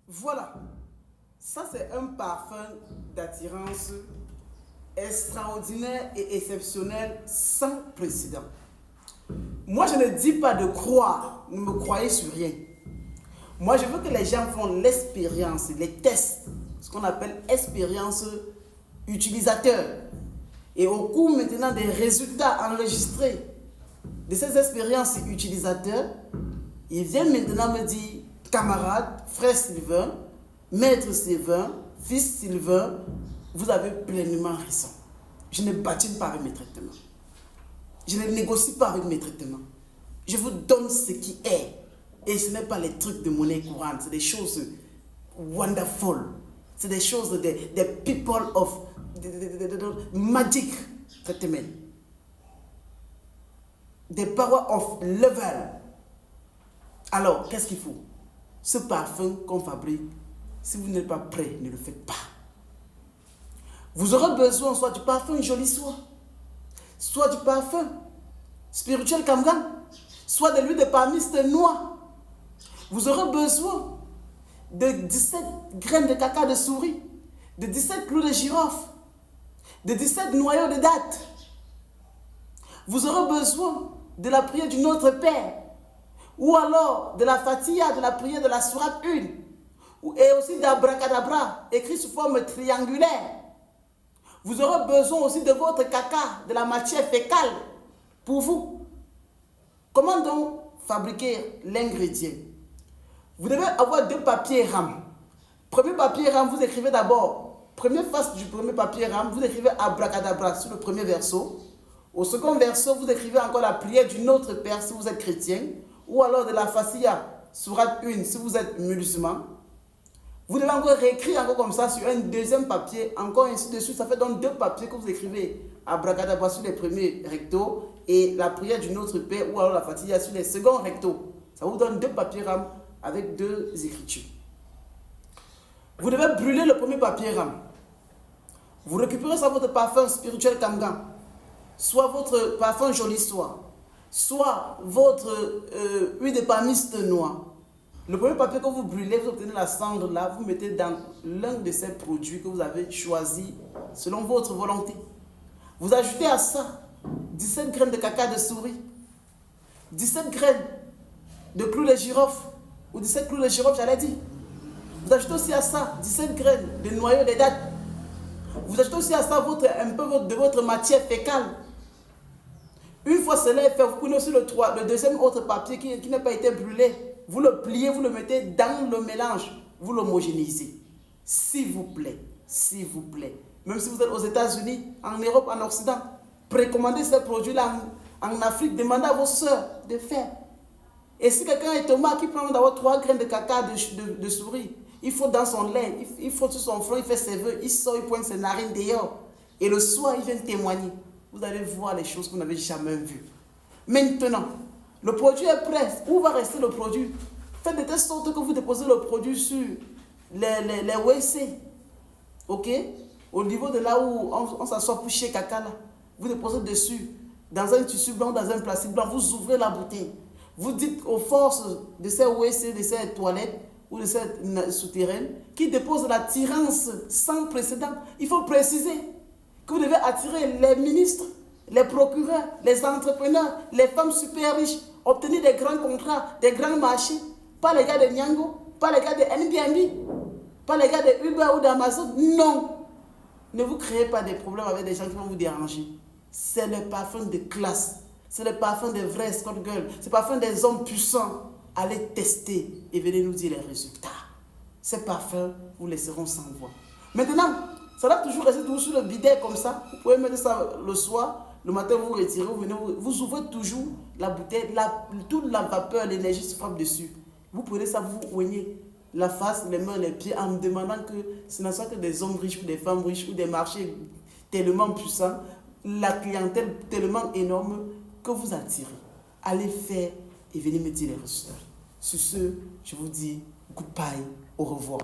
Voilà, ça c'est un parfum d'attirance extraordinaire et exceptionnel sans précédent. Moi je ne dis pas de croire, ne me croyez sur rien. Moi je veux que les gens font l'expérience, les tests, ce qu'on appelle expérience utilisateur. Et au cours maintenant des résultats enregistrés de ces expériences utilisateurs, ils viennent maintenant me dire, camarade, frère Sylvain, maître Sylvain, fils Sylvain, vous avez pleinement raison. Je ne badine pas avec mes traitements. Je ne négocie pas avec mes traitements. Je vous donne ce qui est. Et ce n'est pas les trucs de monnaie courante, c'est des choses wonderful. C'est des choses des people of magic treatment. Des power of level. Alors, qu'est-ce qu'il faut? Ce parfum qu'on fabrique, si vous n'êtes pas prêt, ne le faites pas. Vous aurez besoin soit du parfum Joli Soie, soit du parfum spirituel Kamgan, soit de l'huile de palmiste noire. Vous aurez besoin de 17 graines de caca de souris, de 17 clous de girofle, de 17 noyaux de date. Vous aurez besoin de la prière du Notre Père, ou alors de la Fatiha, de la prière de la Sourate 1, et aussi d'Abracadabra, écrit sous forme triangulaire. Vous aurez besoin aussi de votre caca, de la matière fécale, pour vous. Comment donc fabriquer l'ingrédient? Vous devez avoir 2 papiers rames. Premier papier rame, vous écrivez d'abord, première face du premier papier rame, vous écrivez Abracadabra sur le premier verso. Au second verso, vous écrivez encore la prière du Notre Père si vous êtes chrétien, ou alors de la Fatiha, Sourate 1 si vous êtes musulman. Vous devez encore réécrire encore comme ça sur un deuxième papier, encore ainsi de suite. Ça fait donc 2 papiers que vous écrivez Abracadabra sur les premiers rectos et la prière du Notre Père ou alors la Fatiha sur les seconds rectos. Ça vous donne 2 papiers rames avec 2 écritures. Vous devez brûler le premier papier rame. Vous récupérez ça votre parfum spirituel Kamgan, soit votre parfum Joli Soie, soit votre huile de palmiste noire. Le premier papier que vous brûlez, vous obtenez la cendre là, vous mettez dans l'un de ces produits que vous avez choisi selon votre volonté. Vous ajoutez à ça 17 graines de caca de souris, 17 graines de clous de girofle, ou 17 clous de girofle, j'allais dire. Vous ajoutez aussi à ça 17 graines de noyaux de date. Vous ajoutez aussi à ça un peu de votre matière fécale. Une fois cela est fait, vous prenez aussi le deuxième autre papier qui n'a pas été brûlé. Vous le pliez, vous le mettez dans le mélange. Vous l'homogénéisez. S'il vous plaît, s'il vous plaît. Même si vous êtes aux États-Unis, en Europe, en Occident, précommandez ces produits-là en Afrique. Demandez à vos soeurs de faire. Et si quelqu'un est Thomas qui prend d'avoir 3 graines de caca de souris, il faut dans son lait, il faut sur son front, il fait ses vœux, il sort, il pointe ses narines dehors. Et le soir, il vient témoigner. Vous allez voir les choses que vous n'avez jamais vues. Maintenant, le produit est prêt. Où va rester le produit? Faites de telle sorte que vous déposez le produit sur les WC. Ok? Au niveau de là où on s'assoit pour chier caca là. Vous déposez dessus, dans un tissu blanc, dans un plastique blanc, vous ouvrez la bouteille. Vous dites aux forces de ces WC, de ces toilettes ou de ces souterraines qui déposent l'attirance sans précédent. Il faut préciser que vous devez attirer les ministres, les procureurs, les entrepreneurs, les femmes super riches, obtenir des grands contrats, des grands marchés. Pas les gars de Nyango, pas les gars de Airbnb, pas les gars de Uber ou d'Amazon. Non. Ne vous créez pas des problèmes avec des gens qui vont vous déranger. C'est le parfum de classe. C'est le parfum des vrais Scott Girls. C'est le parfum des hommes puissants. Allez tester et venez nous dire les résultats. Ces parfums vous laisseront sans voix. Maintenant, ça va toujours rester toujours sur le bidet comme ça. Vous pouvez mettre ça le soir. Le matin, vous retirez, vous ouvrez toujours la bouteille. Toute la vapeur, l'énergie se frappe dessus. Vous prenez ça, vous oignez la face, les mains, les pieds en me demandant que ce ne soit que des hommes riches ou des femmes riches ou des marchés tellement puissants, la clientèle tellement énorme que vous attirez. Allez faire et venez me dire les résultats. Sur ce, je vous dis goodbye, au revoir.